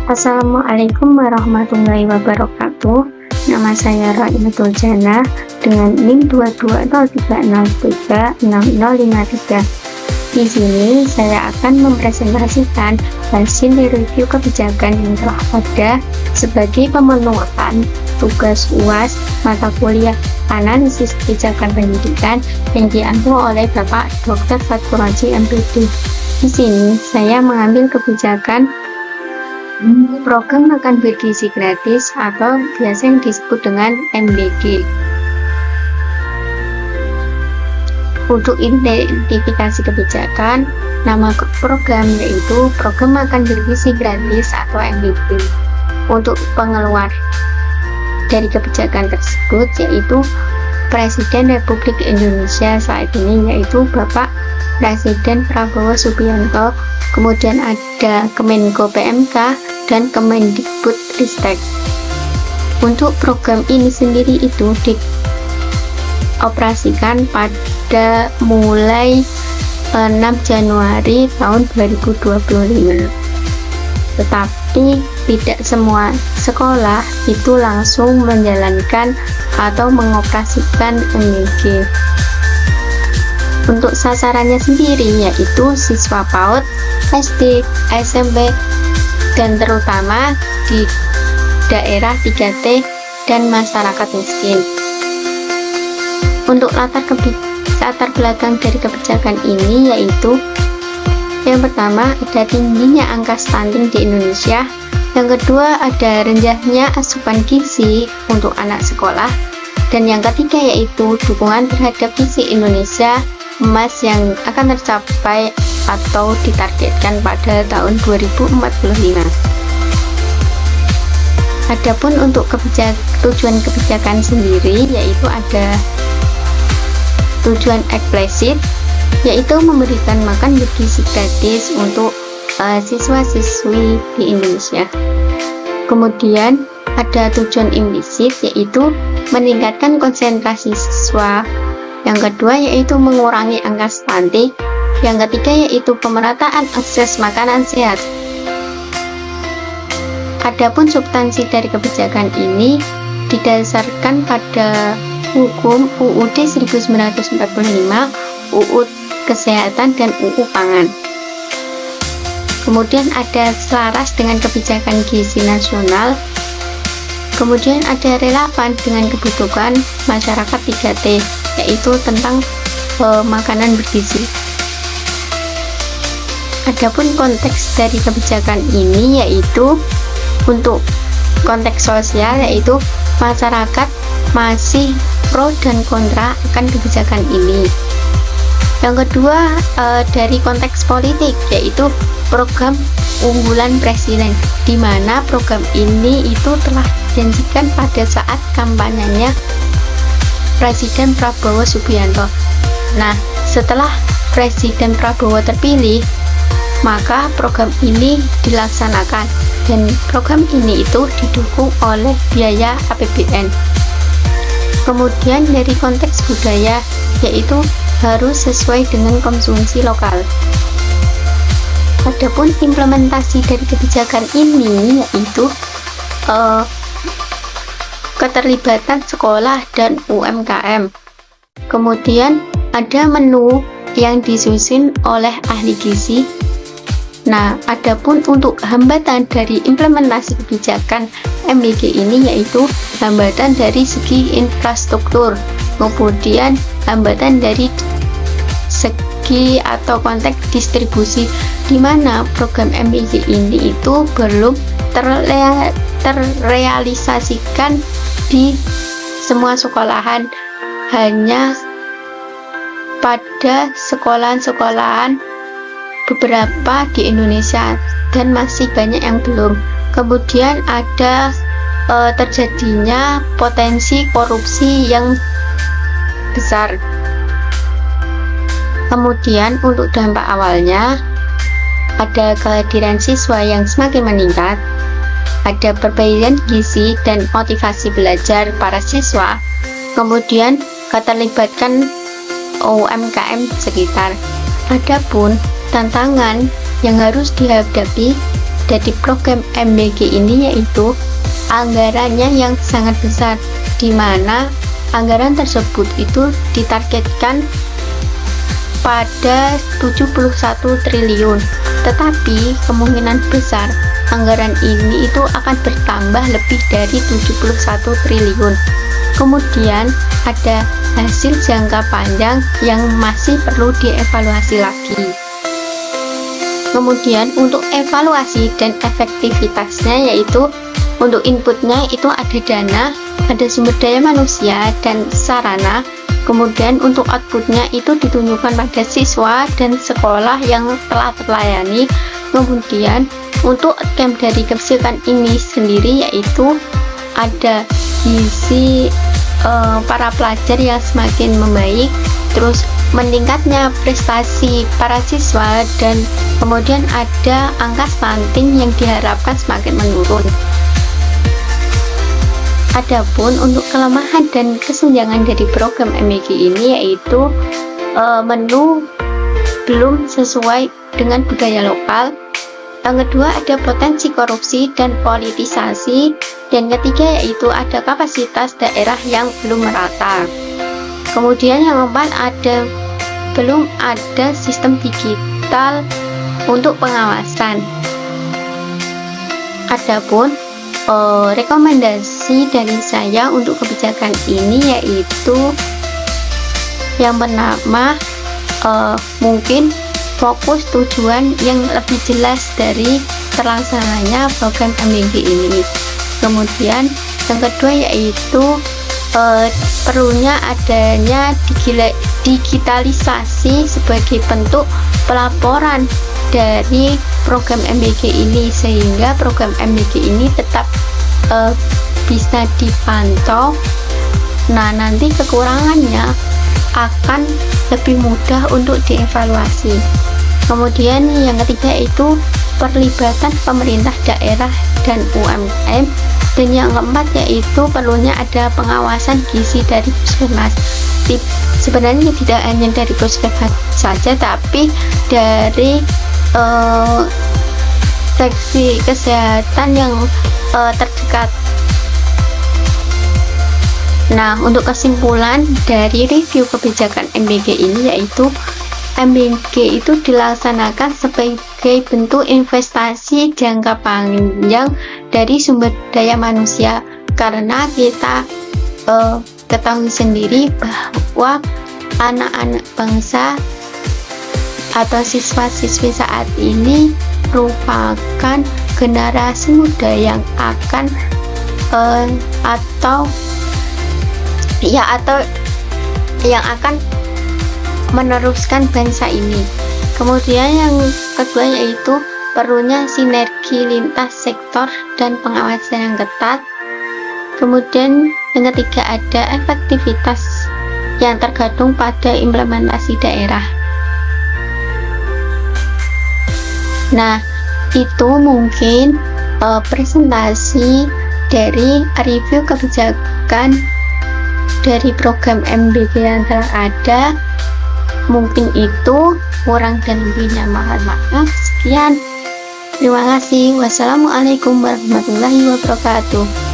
Assalamualaikum warahmatullahi wabarakatuh. Nama saya Rainatul Jana dengan NIM 2203036053. Di sini saya akan mempresentasikan hasil review kebijakan yang telah ada sebagai pemenuhan tugas UAS mata kuliah analisis kebijakan pendidikan yang diampu oleh Bapak Dr. Faturraji MPD. Di sini saya mengambil kebijakan program makan bergizi gratis atau biasa yang disebut dengan MBG. Untuk identifikasi kebijakan, nama program yaitu Program Makan Bergizi Gratis atau MBG. Untuk pengeluar dari kebijakan tersebut yaitu Presiden Republik Indonesia saat ini, yaitu Bapak Presiden Prabowo Subianto, kemudian ada Kemenko PMK dan Kemendikbud Ristek. Untuk program ini sendiri itu dioperasikan pada mulai 6 Januari tahun 2025. Tetapi tidak semua sekolah itu langsung menjalankan atau mengoperasikan MBG. Untuk sasarannya sendiri yaitu siswa PAUD, SD, SMP, dan terutama di daerah 3T dan masyarakat miskin. Untuk latar belakang dari kebijakan ini yaitu yang pertama ada tingginya angka stunting di Indonesia, yang kedua ada rendahnya asupan gizi untuk anak sekolah, dan yang ketiga yaitu dukungan terhadap gizi Indonesia emas yang akan tercapai atau ditargetkan pada tahun 2045. Adapun untuk tujuan kebijakan sendiri yaitu ada tujuan eksplisit yaitu memberikan makan bergizi gratis untuk siswa-siswi di Indonesia. Kemudian ada tujuan implisit yaitu meningkatkan konsentrasi siswa. Yang kedua yaitu mengurangi angka stunting. Yang ketiga yaitu pemerataan akses makanan sehat. Adapun substansi dari kebijakan ini didasarkan pada hukum UUD 1945, UU Kesehatan, dan UU Pangan. Kemudian ada selaras dengan kebijakan gizi nasional. Kemudian ada relevan dengan kebutuhan masyarakat 3T, yaitu tentang makanan bergizi. Adapun konteks dari kebijakan ini yaitu untuk konteks sosial, yaitu masyarakat masih pro dan kontra akan kebijakan ini. Yang kedua dari konteks politik yaitu program unggulan presiden, di mana program ini itu telah dijanjikan pada saat kampanyenya Presiden Prabowo Subianto. Nah, setelah Presiden Prabowo terpilih, maka program ini dilaksanakan dan program ini itu didukung oleh biaya APBN. Kemudian dari konteks budaya yaitu harus sesuai dengan konsumsi lokal. Adapun implementasi dari kebijakan ini yaitu keterlibatan sekolah dan UMKM. Kemudian ada menu yang disusun oleh ahli gizi. Nah, adapun untuk hambatan dari implementasi kebijakan MBG ini yaitu hambatan dari segi infrastruktur, kemudian hambatan dari segi atau konteks distribusi, di mana program MBG ini itu belum terrealisasikan di semua sekolahan, hanya pada sekolahan-sekolahan beberapa di Indonesia dan masih banyak yang belum. Kemudian ada terjadinya potensi korupsi yang besar. Kemudian untuk dampak awalnya ada kehadiran siswa yang semakin meningkat, ada perbaikan gizi dan motivasi belajar para siswa, kemudian keterlibatan UMKM sekitar. Adapun tantangan yang harus dihadapi dari program MBG ini yaitu anggarannya yang sangat besar, di mana anggaran tersebut itu ditargetkan pada 71 triliun. Tetapi kemungkinan besar anggaran ini itu akan bertambah lebih dari 71 triliun. Kemudian ada hasil jangka panjang yang masih perlu dievaluasi lagi. Kemudian untuk evaluasi dan efektivitasnya yaitu untuk inputnya itu ada dana, ada sumber daya manusia dan sarana. Kemudian untuk outputnya itu ditunjukkan pada siswa dan sekolah yang telah terlayani. Kemudian untuk outcome dari kebijakan ini sendiri yaitu ada gizi para pelajar yang semakin membaik, terus meningkatnya prestasi para siswa, dan kemudian ada angka stunting yang diharapkan semakin menurun. Adapun untuk kelemahan dan kesenjangan dari program MBG ini yaitu menu belum sesuai dengan budaya lokal. Yang kedua ada potensi korupsi dan politisasi, dan ketiga yaitu ada kapasitas daerah yang belum merata. Kemudian yang keempat belum ada sistem digital untuk pengawasan. Adapun rekomendasi dari saya untuk kebijakan ini yaitu yang pertama mungkin fokus tujuan yang lebih jelas dari terlaksananya program MBG ini. Kemudian yang kedua yaitu perlunya adanya digitalisasi sebagai bentuk pelaporan dari program MBG ini, sehingga program MBG ini tetap bisa dipantau. Nah, nanti kekurangannya akan lebih mudah untuk dievaluasi. Kemudian yang ketiga itu perlibatan pemerintah daerah dan UMKM, dan yang keempat yaitu perlunya ada pengawasan gizi dari puskesmas. Sebenarnya tidak hanya dari puskesmas saja, tapi dari seksi kesehatan yang terdekat. Nah, untuk kesimpulan dari review kebijakan MBG ini yaitu MBG itu dilaksanakan sebagai bentuk investasi jangka panjang dari sumber daya manusia, karena kita ketahui sendiri bahwa anak-anak bangsa atau siswa-siswi saat ini merupakan generasi muda yang akan atau yang akan meneruskan bangsa ini. Kemudian yang kedua yaitu perlunya sinergi lintas sektor dan pengawasan yang ketat. Kemudian yang ketiga ada efektivitas yang tergantung pada implementasi daerah. Nah, itu mungkin presentasi dari review kebijakan dari program MBG yang telah ada. Mungkin itu kurang dan lebihnya mohon maaf. Sekian, terima kasih. Wassalamualaikum warahmatullahi wabarakatuh.